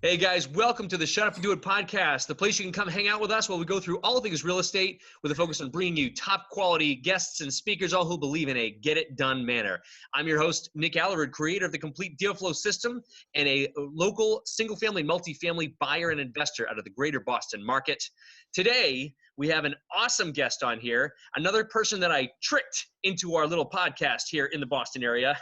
Hey guys, welcome to the Shut Up and Do It podcast, the place you can come hang out with us while we go through all things real estate with a focus on bringing you top quality guests and speakers, all who believe in a get it done manner. I'm your host, Nick Aalerud, creator of the complete deal flow system and a local single family, multifamily buyer and investor out of the greater Boston market. Today, we have an awesome guest on here, another person that I tricked into our little podcast here in the Boston area.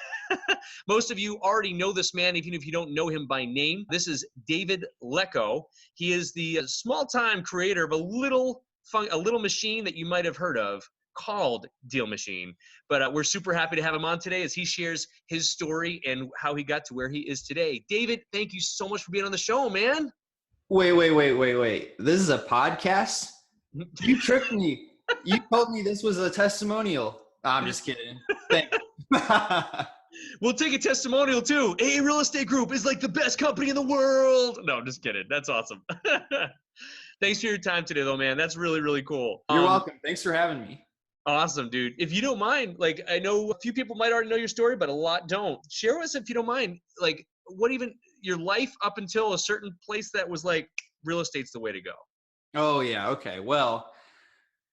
Most of you already know this man, even if you don't know him by name. This is David Lecko. He is the small-time creator of a little machine that you might have heard of called DealMachine. But we're super happy to have him on today as he shares his story and how he got to where he is today. David, thank you so much for being on the show, man. Wait. This is a podcast? You tricked me. You told me this was a testimonial. I'm just kidding. Thanks. We'll take a testimonial too. A real estate group is like the best company in the world. No, I'm just kidding. That's awesome. Thanks for your time today though, man. That's really, really cool. You're welcome. Thanks for having me. Awesome, dude. If you don't mind, I know a few people might already know your story, but a lot don't. Share with us, if you don't mind, what even your life up until a certain place that was like, real estate's the way to go. Oh yeah. Okay. Well,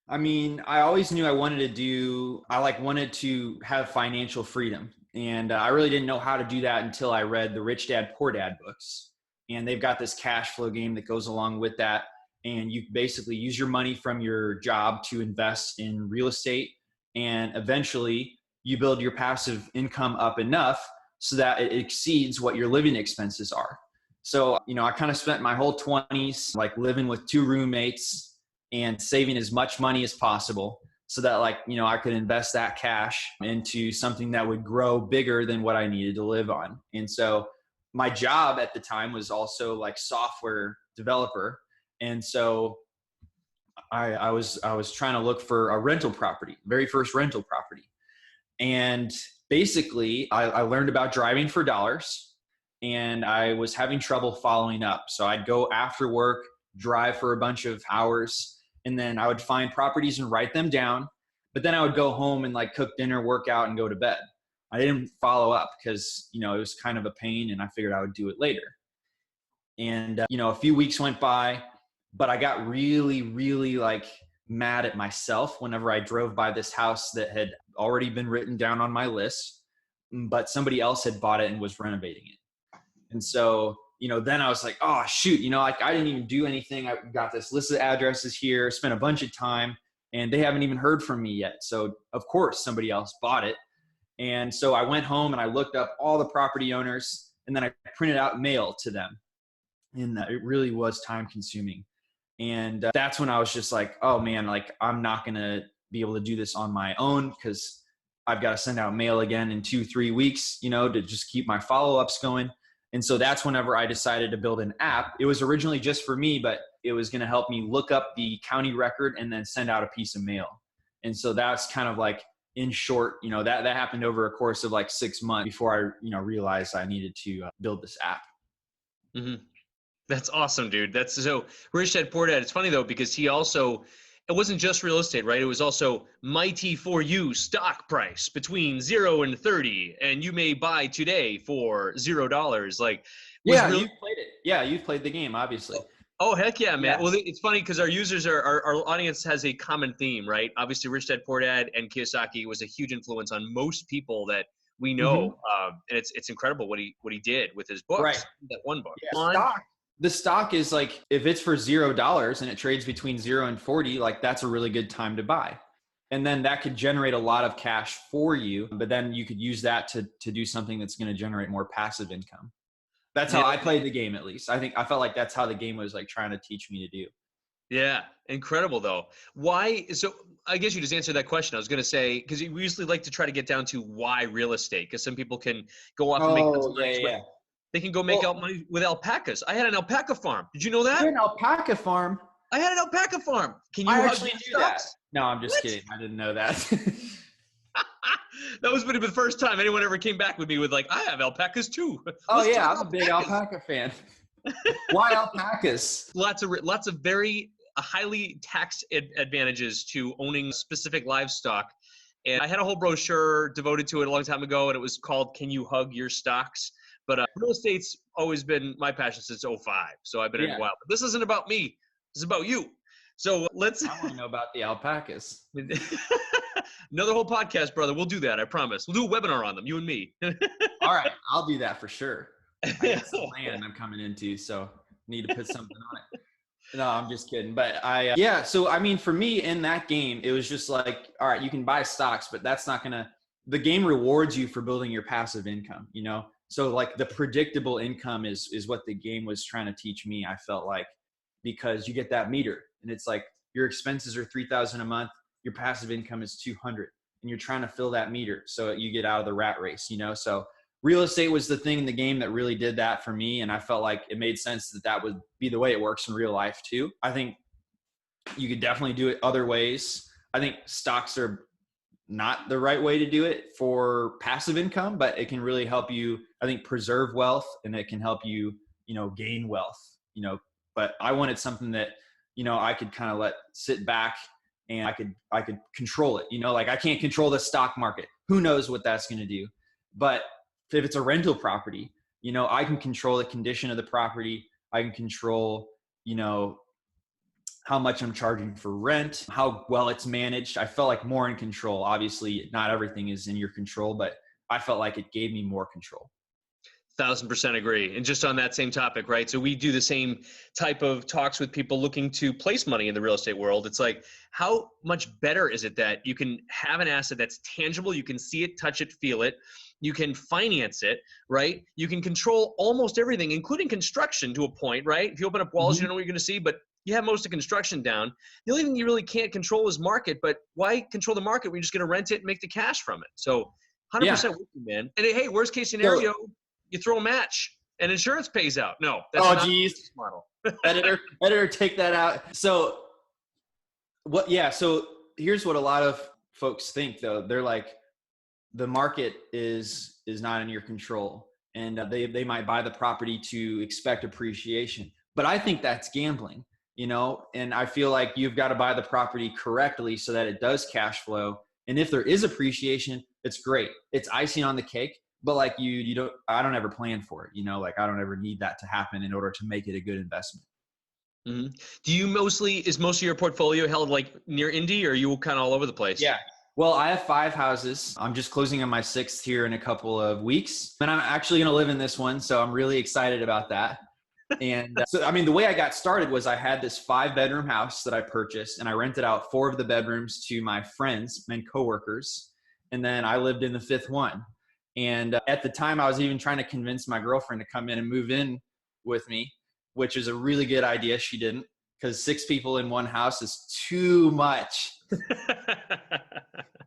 I mean, I always knew I wanted to have financial freedom. And I really didn't know how to do that until I read the Rich Dad, Poor Dad books. And they've got this cash flow game that goes along with that. And you basically use your money from your job to invest in real estate. And eventually you build your passive income up enough so that it exceeds what your living expenses are. So, I kind of spent my whole 20s living with two roommates and saving as much money as possible so that I could invest that cash into something that would grow bigger than what I needed to live on. And so my job at the time was also software developer. And so I was trying to look for a rental property, very first rental property. And basically I learned about driving for dollars. And I was having trouble following up. So I'd go after work, drive for a bunch of hours, and then I would find properties and write them down. But then I would go home and cook dinner, work out, and go to bed. I didn't follow up because, it was kind of a pain and I figured I would do it later. And, a few weeks went by, but I got really, really mad at myself whenever I drove by this house that had already been written down on my list, but somebody else had bought it and was renovating it. And so, then I was like, oh, shoot, I didn't even do anything. I got this list of addresses here, spent a bunch of time, and they haven't even heard from me yet. So, of course, somebody else bought it. And so I went home and I looked up all the property owners, and then I printed out mail to them. And it really was time consuming. And that's when I was just like, oh, man, I'm not going to be able to do this on my own because I've got to send out mail again in 2-3 weeks, to just keep my follow-ups going. And so that's whenever I decided to build an app. It was originally just for me, but it was going to help me look up the county record and then send out a piece of mail. And so that's kind of in short, that happened over a course of 6 months before I, realized I needed to build this app. Mm-hmm. That's awesome, dude. That's so Rich Dad, Poor Dad. It's funny though, because it wasn't just real estate, right? It was also mighty for you stock price between 0 and 30, and you may buy today for $0. Yeah, you've played it. Yeah, you've played the game, obviously. Oh, heck yeah, man. Yeah. Well, it's funny because our users our audience has a common theme, right? Obviously, Rich Dad, Poor Dad and Kiyosaki was a huge influence on most people that we know. Mm-hmm. And it's incredible what he did with his books, right. That one book. Yeah. The stock is if it's for $0 and it trades between 0 and 40, that's a really good time to buy. And then that could generate a lot of cash for you, but then you could use that to do something that's going to generate more passive income. That's how I played the game, at least. I felt like that's how the game was trying to teach me to do. Yeah. Incredible though. Why? So I guess you just answered that question. I was going to say, because we usually like to try to get down to why real estate, because some people can go off and make money. They can go make out money with alpacas. I had an alpaca farm. Did you know that? You had an alpaca farm? I had an alpaca farm. Can you actually do that? No, I'm just kidding. I didn't know that. That was the first time anyone ever came back with me with I have alpacas too. Oh yeah, I'm a big alpaca fan. Why alpacas? Lots of very highly tax advantages to owning specific livestock. And I had a whole brochure devoted to it a long time ago, and it was called "Can You Hug Your Stocks?" But real estate's always been my passion since '05. So I've been in a while. But this isn't about me. This is about you. So let's. I want to know about the alpacas. Another whole podcast, brother. We'll do that. I promise. We'll do a webinar on them, you and me. All right. I'll do that for sure. I got some land I'm coming into, so need to put something on it. No, I'm just kidding. But so I mean, for me in that game, it was just like, all right, you can buy stocks, but that's not going to, the game rewards you for building your passive income, you know? So like the predictable income is what the game was trying to teach me. I felt like, because you get that meter and it's like your expenses are $3,000 a month, your passive income is $200, and you're trying to fill that meter so you get out of the rat race, you know? So real estate was the thing in the game that really did that for me. And I felt like it made sense that that would be the way it works in real life too. I think you could definitely do it other ways. I think stocks are not the right way to do it for passive income, but it can really help you, I think, preserve wealth, and it can help you, you know, gain wealth, you know. But I wanted something that, you know, I could kind of let sit back and I could control it, you know, like I can't control the stock market. Who knows what that's going to do? But if it's a rental property, you know, I can control the condition of the property. I can control, you know, how much I'm charging for rent, how well it's managed. I felt like more in control. Obviously, not everything is in your control, but I felt like it gave me more control. 1,000% agree. And just on that same topic, right? So we do the same type of talks with people looking to place money in the real estate world. It's like, how much better is it that you can have an asset that's tangible, you can see it, touch it, feel it, you can finance it, right? You can control almost everything, including construction to a point, right? If you open up walls, you don't know what you're going to see, but you have most of construction down. The only thing you really can't control is market, but why control the market when you're just going to rent it and make the cash from it? So 100% with you, man. And hey, worst case scenario, you throw a match and insurance pays out. No, that's not the business model. editor, take that out. So so here's what a lot of folks think though. They're like, the market is not in your control, and they might buy the property to expect appreciation. But I think that's gambling, you know, and I feel like you've got to buy the property correctly so that it does cash flow. And if there is appreciation, it's great. It's icing on the cake. But like I don't ever plan for it, you know, like I don't ever need that to happen in order to make it a good investment. Mm-hmm. Is most of your portfolio held like near Indy, or are you kind of all over the place? Yeah. Well, I have 5 houses. I'm just closing on my 6th here in a couple of weeks. And I'm actually going to live in this one. So I'm really excited about that. And so, I mean, the way I got started was I had this 5-bedroom house that I purchased, and I rented out 4 of the bedrooms to my friends and coworkers. And then I lived in the 5th one. And at the time, I was even trying to convince my girlfriend to come in and move in with me, which is a really good idea. She didn't, because 6 people in one house is too much.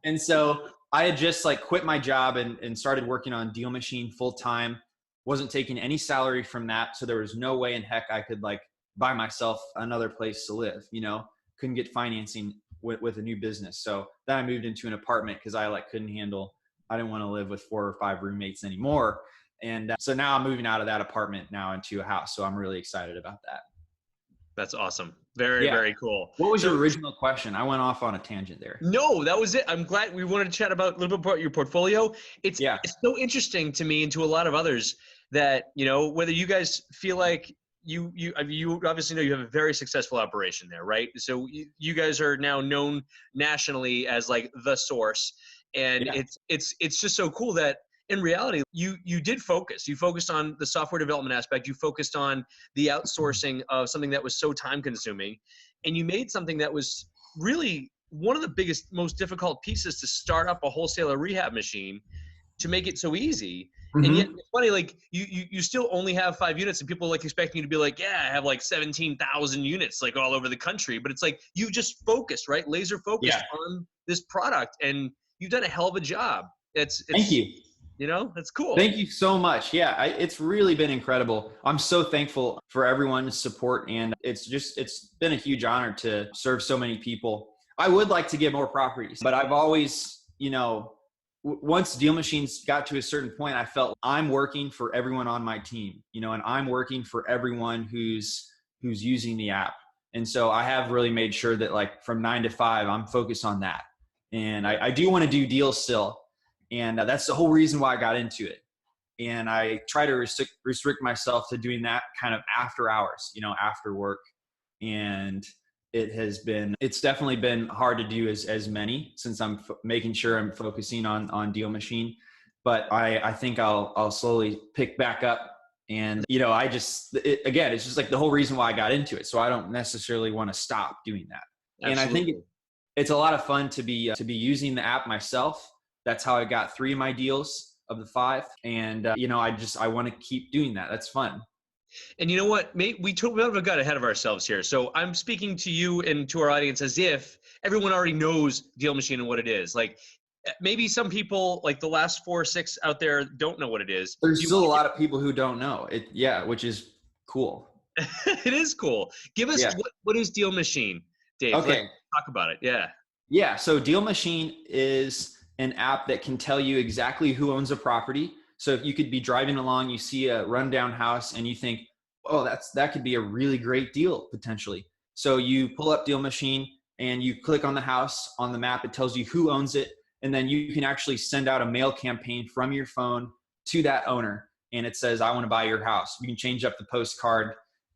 And so I had just like quit my job and started working on DealMachine full time. Wasn't taking any salary from that. So there was no way in heck I could like buy myself another place to live, you know, couldn't get financing with a new business. So then I moved into an apartment because I didn't want to live with 4 or 5 roommates anymore. And so now I'm moving out of that apartment now into a house. So I'm really excited about that. That's awesome. Very, very cool. What was your original question? I went off on a tangent there. No, that was it. I'm glad we wanted to chat about a little bit about your portfolio. It's so interesting to me and to a lot of others that, you know, whether you guys feel like you obviously know you have a very successful operation there, right? So you guys are now known nationally as like the source. And it's just so cool that in reality, you did focus. You focused on the software development aspect. You focused on the outsourcing of something that was so time consuming. And you made something that was really one of the biggest, most difficult pieces to start up a wholesaler rehab machine to make it so easy. Mm-hmm. And yet it's funny, like you still only have 5 units, and people like expecting you to be like, yeah, I have like 17,000 units like all over the country. But it's like, you just focused, right? Laser focused on this product, and you've done a hell of a job. Thank you. You know, that's cool. Thank you so much. Yeah, it's really been incredible. I'm so thankful for everyone's support, and it's been a huge honor to serve so many people. I would like to get more properties, but I've always, you know, once DealMachines got to a certain point, I felt I'm working for everyone on my team, you know, and I'm working for everyone who's using the app. And so I have really made sure that like from 9 to 5, I'm focused on that. And I do want to do deals still. And that's the whole reason why I got into it. And I try to restrict myself to doing that kind of after hours, after work. And it's definitely been hard to do as many, since I'm making sure I'm focusing on DealMachine. But I think I'll slowly pick back up. And, again, it's just like the whole reason why I got into it. So I don't necessarily want to stop doing that. Absolutely. And I think it's a lot of fun to be using the app myself. That's how I got 3 of my deals of the 5. And, I want to keep doing that. That's fun. And you know what? We got ahead of ourselves here. So I'm speaking to you and to our audience as if everyone already knows DealMachine and what it is. Like, maybe some people, like the last 4 or 6 out there, don't know what it is. There's still a lot of people who don't know it. Yeah, which is cool. It is cool. Give us what is DealMachine, Dave? Okay. Let's talk about it. Yeah. Yeah. So DealMachine is an app that can tell you exactly who owns a property. So if you could be driving along, you see a rundown house and you think, oh, that could be a really great deal potentially. So you pull up DealMachine and you click on the house on the map. It tells you who owns it. And then you can actually send out a mail campaign from your phone to that owner. And it says, I want to buy your house. You can change up the postcard,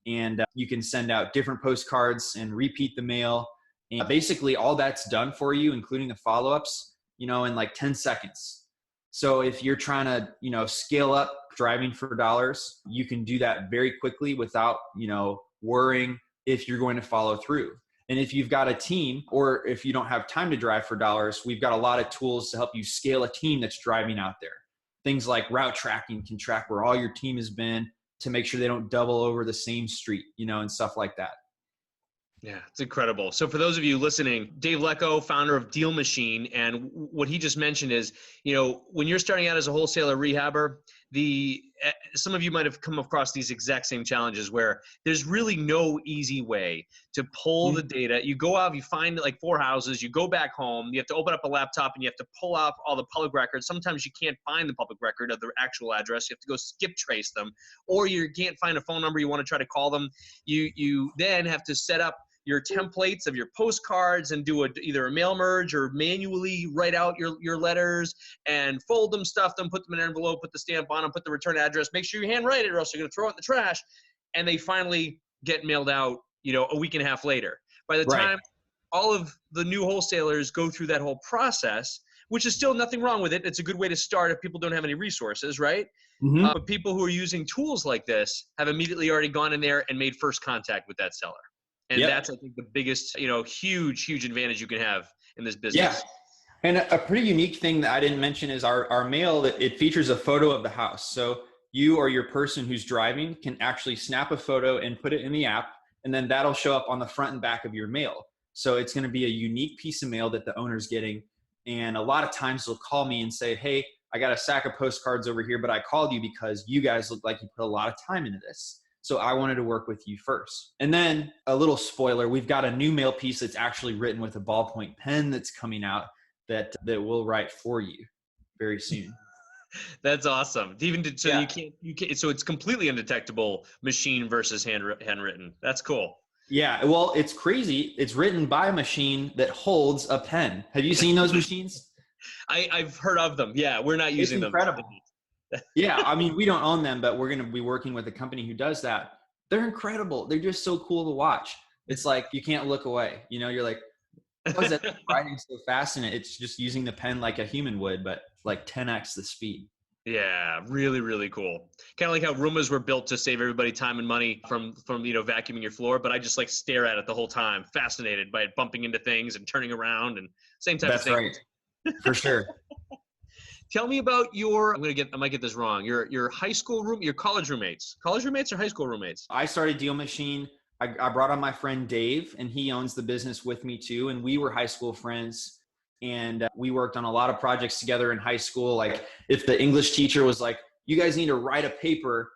and you can send out different postcards and repeat the mail. And basically all that's done for you, including the follow-ups, in like 10 seconds. So if you're trying to, scale up driving for dollars, you can do that very quickly without, worrying if you're going to follow through. And if you've got a team, or if you don't have time to drive for dollars, we've got a lot of tools to help you scale a team that's driving out there. Things like route tracking can track where all your team has been to make sure they don't double over the same street, and stuff like that. Yeah, it's incredible. So for those of you listening, Dave Lecko, founder of DealMachine, and what he just mentioned is, when you're starting out as a wholesaler rehabber, some of you might have come across these exact same challenges where there's really no easy way to pull the data. You go out, you find like 4 houses, you go back home, you have to open up a laptop and you have to pull up all the public records. Sometimes you can't find the public record of the actual address. You have to go skip trace them, or you can't find a phone number you want to try to call them. You then have to set up your templates of your postcards and do either a mail merge or manually write out your letters and fold them, stuff them, put them in an envelope, put the stamp on them, put the return address, make sure you handwrite it or else you're going to throw it in the trash. And they finally get mailed out, a week and a half later. By the time all of the new wholesalers go through that whole process, which is still nothing wrong with it. It's a good way to start if people don't have any resources, right? Mm-hmm. But people who are using tools like this have immediately already gone in there and made first contact with that seller. And that's, I think, the biggest, huge advantage you can have in this business. Yeah. And a pretty unique thing that I didn't mention is our mail, it features a photo of the house. So you or your person who's driving can actually snap a photo and put it in the app, and then that'll show up on the front and back of your mail. So it's going to be a unique piece of mail that the owner's getting. And a lot of times they'll call me and say, hey, I got a stack of postcards over here, but I called you because you guys look like you put a lot of time into this. So I wanted to work with you first. And then a little spoiler, we've got a new mail piece that's actually written with a ballpoint pen that's coming out that we'll write for you very soon. That's awesome. So you can't, so it's completely undetectable machine versus handwritten. That's cool. Yeah. Well, it's crazy. It's written by a machine that holds a pen. Have you seen those machines? I've heard of them. Yeah. We're not using them. Incredible. Yeah, I mean, we don't own them, but we're going to be working with a company who does that. They're incredible. They're just so cool to watch. It's like, you can't look away. You're like, how is that writing so fast? And it's just using the pen like a human would, but like 10x the speed. Yeah, really, really cool. Kind of like how Roombas were built to save everybody time and money from vacuuming your floor, but I just like stare at it the whole time, fascinated by it bumping into things and turning around and same type of thing. That's right. For sure. Tell me about I might get this wrong. Your high school your college roommates or high school roommates? I started DealMachine. I brought on my friend Dave, and he owns the business with me too. And we were high school friends, and we worked on a lot of projects together in high school. Like if the English teacher was like, you guys need to write a paper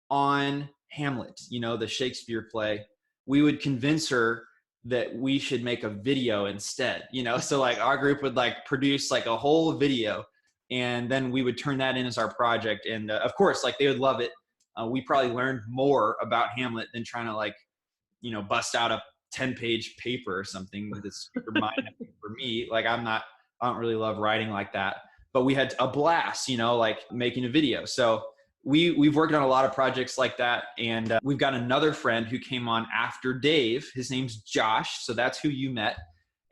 on Hamlet, the Shakespeare play, we would convince her that we should make a video instead, so like our group would like produce like a whole video. And then we would turn that in as our project. And of course, like they would love it. We probably learned more about Hamlet than trying to like, bust out a 10-page paper or something that's super mind for me. Like I don't really love writing like that. but we had a blast, like making a video. So we've worked on a lot of projects like that. And we've got another friend who came on after Dave. His name's Josh. So that's who you met.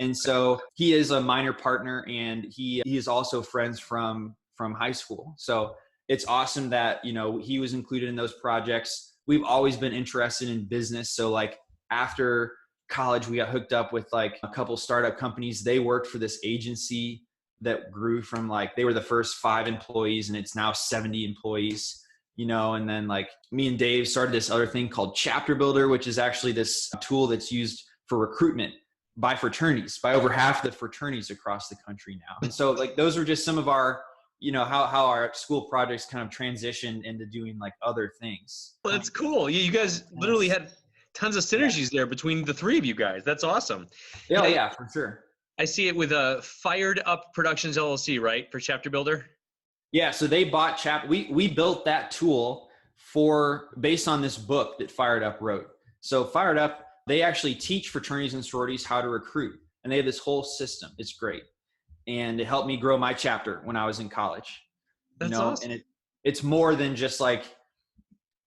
And so he is a minor partner, and he is also friends from high school. So it's awesome that, he was included in those projects. We've always been interested in business. So like after college, we got hooked up with like a couple startup companies. They worked for this agency that grew from like, they were the first 5 employees and it's now 70 employees, and then like me and Dave started this other thing called Chapter Builder, which is actually this tool that's used for recruitment by fraternities, by over half the fraternities across the country now. And so like, those are just some of our, how our school projects kind of transitioned into doing like other things. Well, that's cool. You guys literally had tons of synergies there between the 3 of you guys. That's awesome. Yeah, for sure. I see it with Fired Up Productions LLC, right? For Chapter Builder. Yeah. So they bought we built that tool based on this book that Fired Up wrote. So Fired Up, they actually teach fraternities and sororities how to recruit, and they have this whole system. It's great. And it helped me grow my chapter when I was in college. That's awesome. And it's more than just like,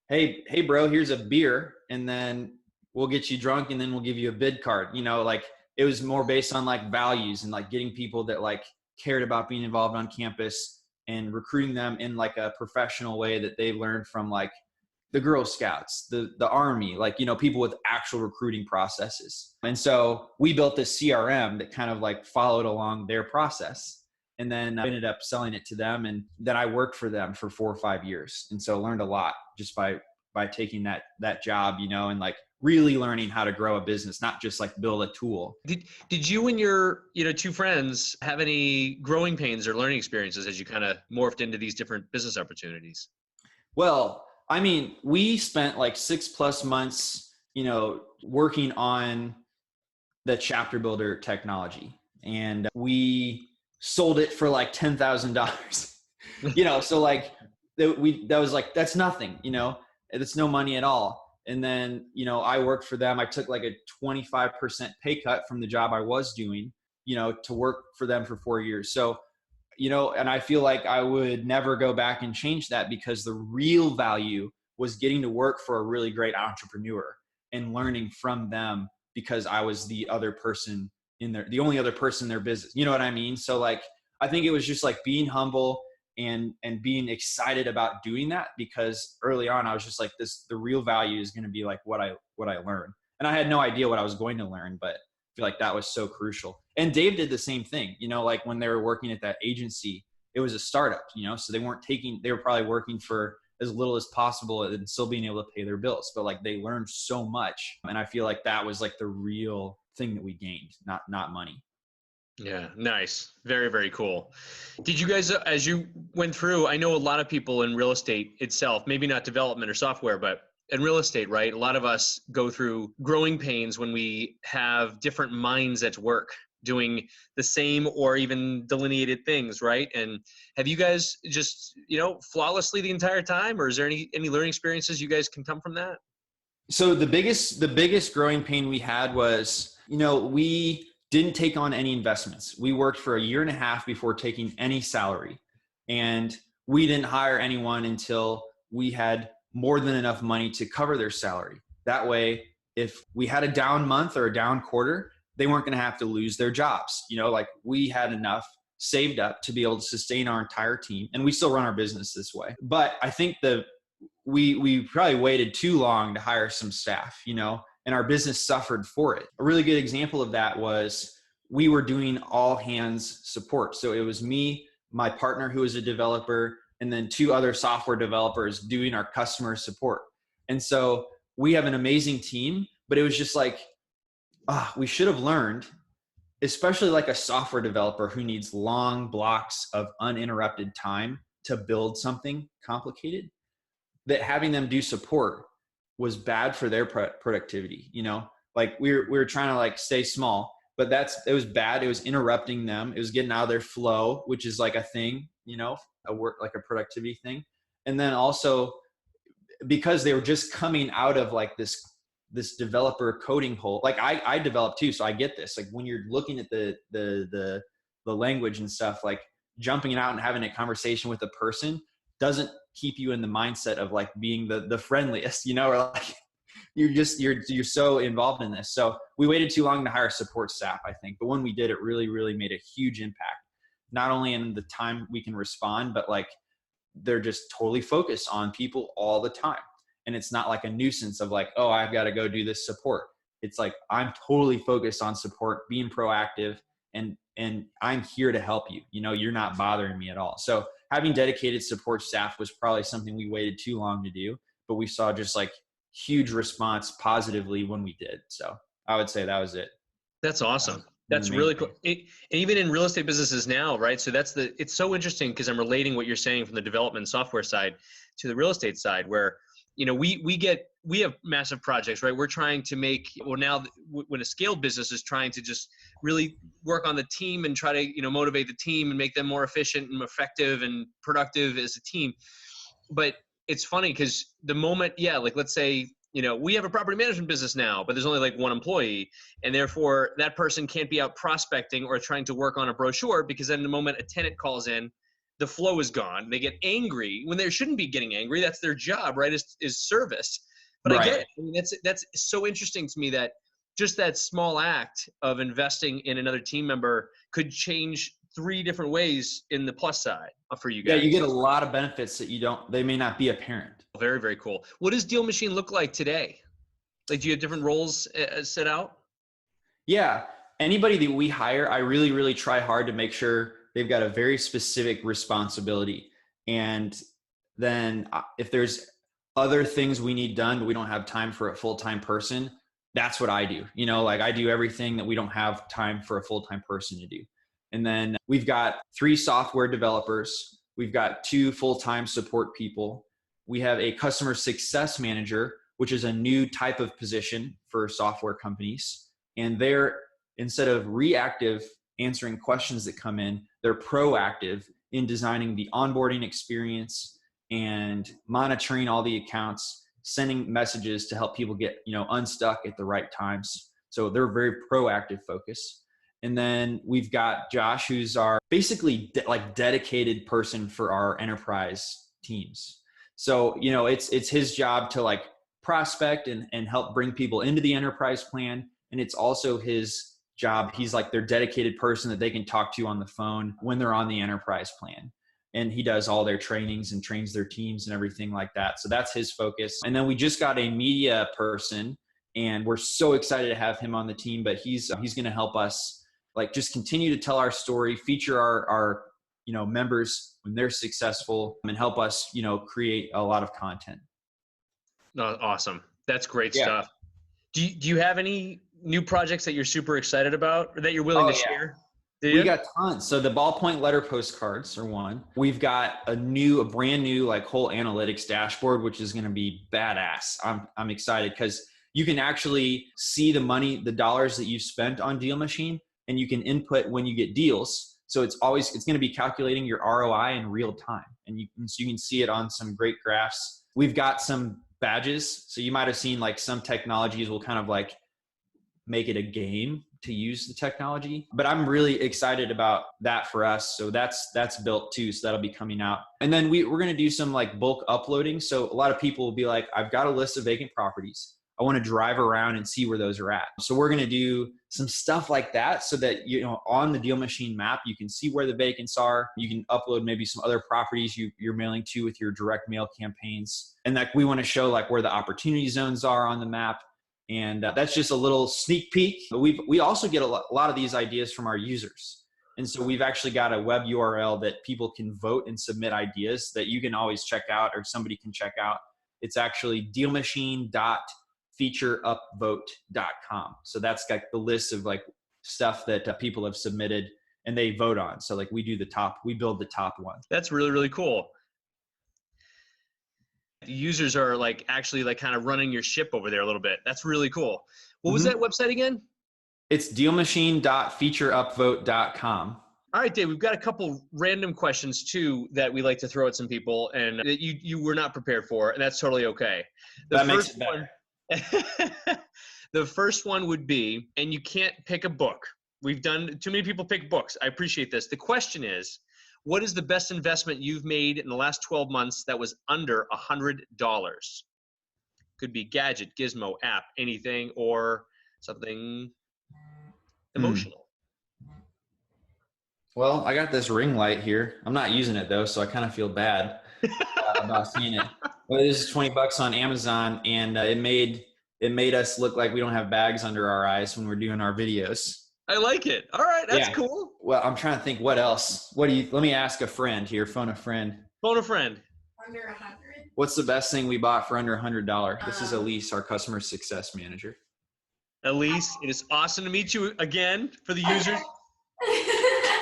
hey bro, here's a beer and then we'll get you drunk and then we'll give you a bid card. Like it was more based on like values and like getting people that like cared about being involved on campus and recruiting them in like a professional way that they learned from like the Girl Scouts, the Army, like, people with actual recruiting processes. And so we built this CRM that kind of like followed along their process, and then I ended up selling it to them. And then I worked for them for 4 or 5 years. And so learned a lot just by taking that job, and like really learning how to grow a business, not just like build a tool. Did you and your 2 friends have any growing pains or learning experiences as you kind of morphed into these different business opportunities? Well, I mean, we spent like 6+ months, working on the Chapter Builder technology, and we sold it for like $10,000, so like that was like, that's nothing, it's no money at all. And then, I worked for them. I took like a 25% pay cut from the job I was doing, to work for them for 4 years. So, and I feel like I would never go back and change that, because the real value was getting to work for a really great entrepreneur and learning from them, because I was the only other person in their business. You know what I mean? So like, I think it was just like being humble and being excited about doing that, because early on I was just like, the real value is going to be like what I learned. And I had no idea what I was going to learn, but I feel like that was so crucial. And Dave did the same thing, like when they were working at that agency, it was a startup, so they were probably working for as little as possible and still being able to pay their bills. But like, they learned so much. And I feel like that was like the real thing that we gained, not money. Yeah. Nice. Very, very cool. Did you guys, as you went through, I know a lot of people in real estate itself, maybe not development or software, but in real estate, right? A lot of us go through growing pains when we have different minds at work doing the same or even delineated things, right? And have you guys just, flawlessly the entire time, or is there any learning experiences you guys can come from that? So the biggest growing pain we had was, we didn't take on any investments. We worked for 1.5 years before taking any salary, and we didn't hire anyone until we had more than enough money to cover their salary. That way, if we had a down month or a down quarter, they weren't going to have to lose their jobs. Like we had enough saved up to be able to sustain our entire team, and we still run our business this way. But I think we probably waited too long to hire some staff, and our business suffered for it. A really good example of that was we were doing all hands support. So it was me, my partner who was a developer, and then 2 other software developers doing our customer support. And so we have an amazing team, but it was just like, we should have learned, especially like a software developer who needs long blocks of uninterrupted time to build something complicated, that having them do support was bad for their productivity. Like we were trying to like stay small, but it was bad. It was interrupting them. It was getting out of their flow, which is like a thing, a work, like a productivity thing. And then also because they were just coming out of like this developer coding hole. Like I developed too, so I get this. Like when you're looking at the language and stuff, like jumping out and having a conversation with a person doesn't keep you in the mindset of like being the friendliest, or like you're so involved in this. So we waited too long to hire support staff, I think. But when we did, it really, really made a huge impact, not only in the time we can respond, but like they're just totally focused on people all the time. And it's not like a nuisance of like, oh, I've got to go do this support. It's like, I'm totally focused on support, being proactive, and I'm here to help you. You're not bothering me at all. So having dedicated support staff was probably something we waited too long to do, but we saw just like huge response positively when we did. So I would say that was it. That's awesome. That's really cool. And even in real estate businesses now, right? So it's so interesting because I'm relating what you're saying from the development software side to the real estate side, where, we have massive projects, right? We're trying to make, now when a scaled business is trying to just really work on the team and try to, motivate the team and make them more efficient and effective and productive as a team. But it's funny because the moment, like let's say, we have a property management business now, but there's only like one employee, and therefore that person can't be out prospecting or trying to work on a brochure, because then the moment a tenant calls in, the flow is gone. They get angry when they shouldn't be getting angry. That's their job, right? Is service. But right. I get it. I mean, that's so interesting to me that just that small act of investing in another team member could change 3 different ways in the plus side for you guys. Yeah, you get a lot of benefits that they may not be apparent. Very, very cool. What does DealMachine look like today? Like, do you have different roles set out? Yeah. Anybody that we hire, I really, really try hard to make sure they've got a very specific responsibility. And then if there's other things we need done, but we don't have time for a full-time person, that's what I do. Like I do everything that we don't have time for a full-time person to do. And then we've got 3 software developers. We've got 2 full-time support people. We have a customer success manager, which is a new type of position for software companies. And they're, instead of reactive answering questions that come in, they're proactive in designing the onboarding experience and monitoring all the accounts, sending messages to help people get, unstuck at the right times. So they're very proactive focus. And then we've got Josh, who's our basically dedicated person for our enterprise teams. So, it's his job to like prospect and help bring people into the enterprise plan. And it's also his job. He's like their dedicated person that they can talk to on the phone when they're on the enterprise plan. And he does all their trainings and trains their teams and everything like that. So that's his focus. And then we just got a media person, and we're so excited to have him on the team, but he's going to help us like just continue to tell our story, feature our members when they're successful, and help us, create a lot of content. Awesome. That's great stuff. Do you have any new projects that you're super excited about or that you're willing to share? We got tons. So the ballpoint letter postcards are one. We've got a brand new like whole analytics dashboard, which is going to be badass. I'm excited because you can actually see the dollars that you've spent on DealMachine, and you can input when you get deals. So it's going to be calculating your ROI in real time. So you can see it on some great graphs. We've got some badges. So you might've seen like some technologies will kind of like make it a game to use the technology, but I'm really excited about that for us. So that's built too. So that'll be coming out. And then we're going to do some like bulk uploading. So a lot of people will be like, I've got a list of vacant properties. I want to drive around and see where those are at. So we're going to do some stuff like that so that, on the DealMachine map, you can see where the vacants are. You can upload maybe some other properties you're mailing to with your direct mail campaigns. And like, we want to show like where the opportunity zones are on the map. And that's just a little sneak peek. But we also get a lot of these ideas from our users. And so we've actually got a web URL that people can vote and submit ideas that you can always check out, or somebody can check out. It's actually DealMachine.featureupvote.com. So that's got the list of like stuff that people have submitted and they vote on. So like we build the top one. That's really, really cool. The users are like actually like kind of running your ship over there a little bit. That's really cool. What was that website again? It's DealMachine.featureupvote.com. All right, Dave, we've got a couple random questions too that we like to throw at some people and that you were not prepared for, and that's totally okay. That makes it better. The first one would be, and you can't pick a book. We've done too many people pick books. I appreciate this. The question is, What is the best investment you've made in the last 12 months that was under $100? Could be gadget, gizmo, app, anything, or something emotional. Well, I got this ring light here. I'm not using it though, so I kind of feel bad about seeing it. Well, this is $20 on Amazon, and it made us look like we don't have bags under our eyes when we're doing our videos. I like it. All right, that's cool. Well, I'm trying to think what else. Let me ask a friend here. Phone a friend. Phone a friend. Under 100. What's the best thing we bought for under $100? This is Elise, our customer success manager. Elise, it is awesome to meet you again for the users.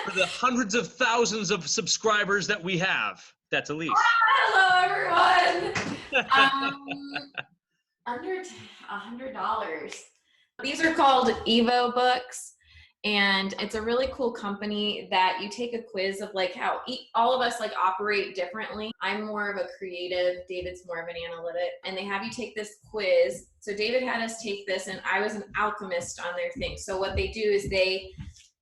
For the hundreds of thousands of subscribers that we have. That's Elise. Hello, everyone. Under $100. These are called Evo books. And it's a really cool company that you take a quiz of like how all of us like operate differently. I'm more of a creative, David's more of an analytic, and they have you take this quiz. So David had us take this, and I was an alchemist on their thing. So what they do is they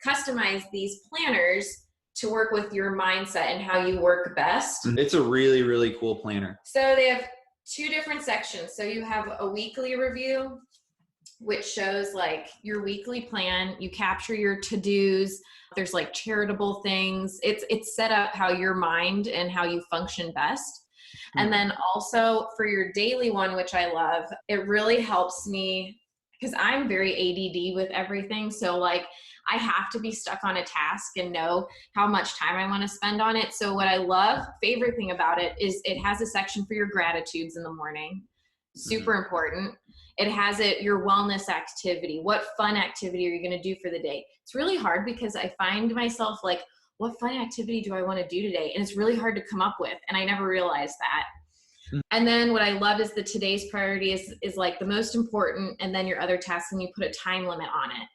customize these planners to work with your mindset and how you work best. It's a really, really cool planner. So they have 2 different sections. So you have a weekly review, which shows like your weekly plan. You capture your to-dos. There's like charitable things. It's set up how your mind and how you function best. And then also for your daily one, which I love, it really helps me because I'm very ADD with everything. So like I have to be stuck on a task and know how much time I want to spend on it. So what I love, favorite thing about it is it has a section for your gratitudes in the morning. Super important. It has your wellness activity. What fun activity are you going to do for the day? It's really hard because I find myself like, what fun activity do I want to do today? And it's really hard to come up with. And I never realized that. And then what I love is the today's priority is like the most important. And then your other tasks, and you put a time limit on it.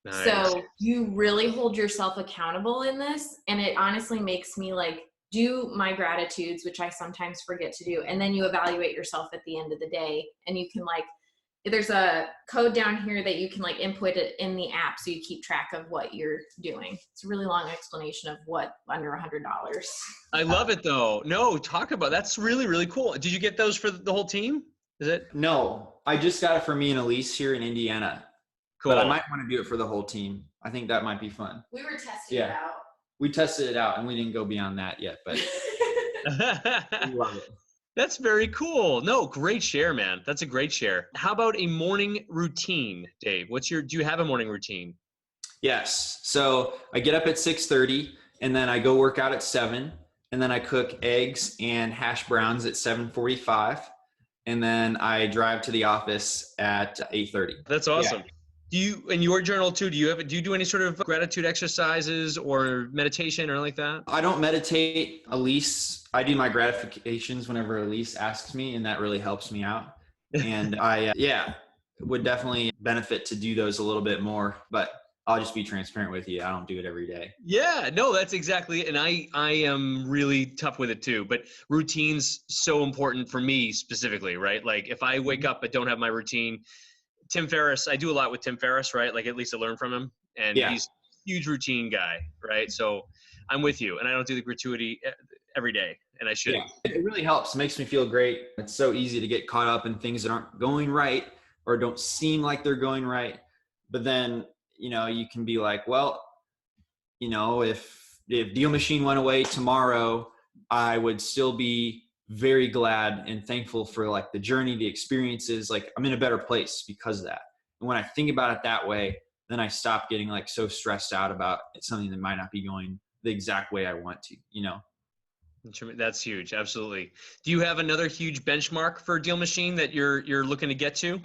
Nice. So you really hold yourself accountable in this. And it honestly makes me like do my gratitudes, which I sometimes forget to do. And then you evaluate yourself at the end of the day, and you can like, there's a code down here that you can like input it in the app. So you keep track of what you're doing. It's a really long explanation of what under $100. I love it though. No, talk about, that's really, really cool. Did you get those for the whole team? Is it? No, I just got it for me and Elise here in Indiana. Cool. But I might want to do it for the whole team. I think that might be fun. We were testing it out. We tested it out and we didn't go beyond that yet, but we love it. That's very cool. No, great share, man. That's a great share. How about a morning routine, Dave? Do you have a morning routine? Yes. So I get up at 6:30 and then I go work out at 7, and then I cook eggs and hash browns at 7:45. And then I drive to the office at 8:30. That's awesome. Yeah. Do you, in your journal too, do you do any sort of gratitude exercises or meditation or like that? I don't meditate. Elise, I do my gratifications whenever Elise asks me, and that really helps me out. And I, would definitely benefit to do those a little bit more, but I'll just be transparent with you. I don't do it every day. Yeah, no, that's exactly it. And I am really tough with it too, but routine's so important for me specifically, right? Like if I wake up but don't have my routine, Tim Ferriss, I do a lot with Tim Ferriss, right? Like at least I learn from him, and he's a huge routine guy, right? So I'm with you, and I don't do the gratuity every day, and I should. Yeah. It really helps. It makes me feel great. It's so easy to get caught up in things that aren't going right or don't seem like they're going right. But then, you can be like, well, if DealMachine went away tomorrow, I would still be very glad and thankful for like the journey, the experiences. Like I'm in a better place because of that. And when I think about it that way, then I stop getting like so stressed out about something that might not be going the exact way I want to, That's huge. Absolutely. Do you have another huge benchmark for DealMachine that you're looking to get to?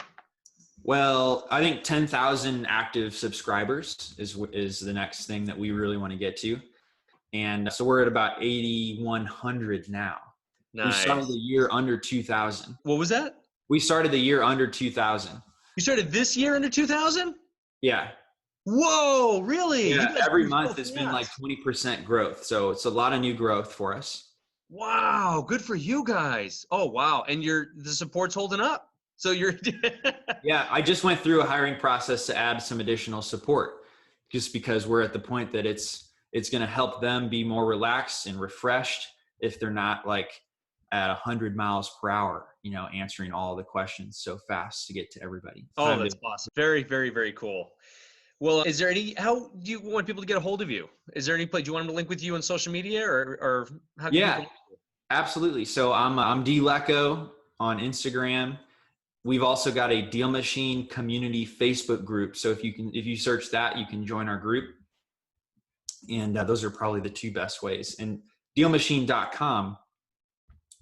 Well, I think 10,000 active subscribers is the next thing that we really want to get to. And so we're at about 8,100 now. Nice. We started the year under 2,000. What was that? We started the year under 2,000. You started this year under 2,000? Yeah. Whoa, really? Yeah, every month has been like 20% growth. So it's a lot of new growth for us. Wow, good for you guys. Oh, wow. And the support's holding up. So you're Yeah, I just went through a hiring process to add some additional support just because we're at the point that it's it's going to help them be more relaxed and refreshed if they're not like at 100 miles per hour, answering all the questions so fast to get to everybody. Oh, that's awesome. Very, very, very cool. Well, is there how do you want people to get a hold of you? Is there any place, do you want them to link with you on social media or how can Yeah, people? Absolutely. So I'm Lecko on Instagram. We've also got a DealMachine community Facebook group. So if you search that, you can join our group. And those are probably the two best ways. And DealMachine.com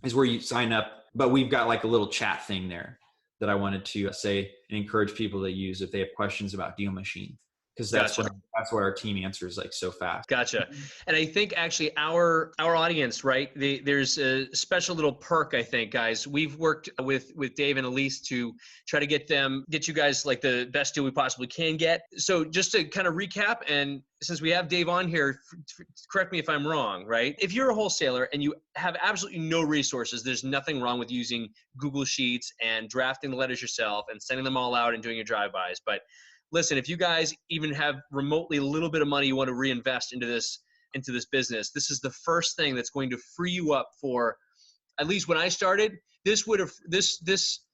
is where you sign up, but we've got like a little chat thing there that I wanted to say and encourage people to use if they have questions about DealMachine, because that's Gotcha. what our team answers like so fast. Gotcha. And I think actually our audience, right? There's a special little perk, I think, guys. We've worked with Dave and Elise to try to get you guys like the best deal we possibly can get. So just to kind of recap, and since we have Dave on here, correct me if I'm wrong, right? If you're a wholesaler and you have absolutely no resources, there's nothing wrong with using Google Sheets and drafting the letters yourself and sending them all out and doing your drive-bys. But listen, if you guys even have remotely a little bit of money you want to reinvest into this business, this is the first thing that's going to free you up for, at least when I started, this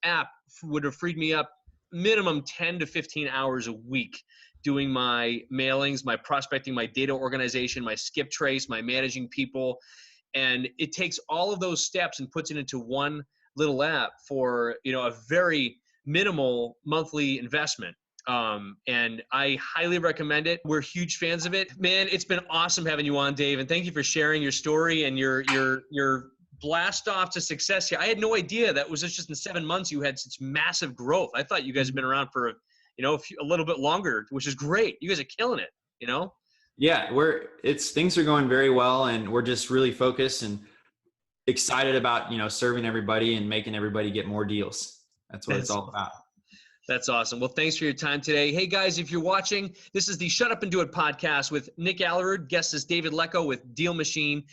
app would have freed me up minimum 10 to 15 hours a week doing my mailings, my prospecting, my data organization, my skip trace, my managing people. And it takes all of those steps and puts it into one little app for, a very minimal monthly investment. And I highly recommend it. We're huge fans of it. Man, it's been awesome having you on, Dave. And thank you for sharing your story and your blast off to success here. I had no idea that was just in 7 months you had such massive growth. I thought you guys have been around for a little bit longer, which is great. You guys are killing it, Yeah, things are going very well, and we're just really focused and excited about, serving everybody and making everybody get more deals. That's what it's all about. That's awesome. Well, thanks for your time today. Hey guys, if you're watching, this is the Shut Up and Do It podcast with Nick Aalerud. Guest is David Lecko with DealMachine.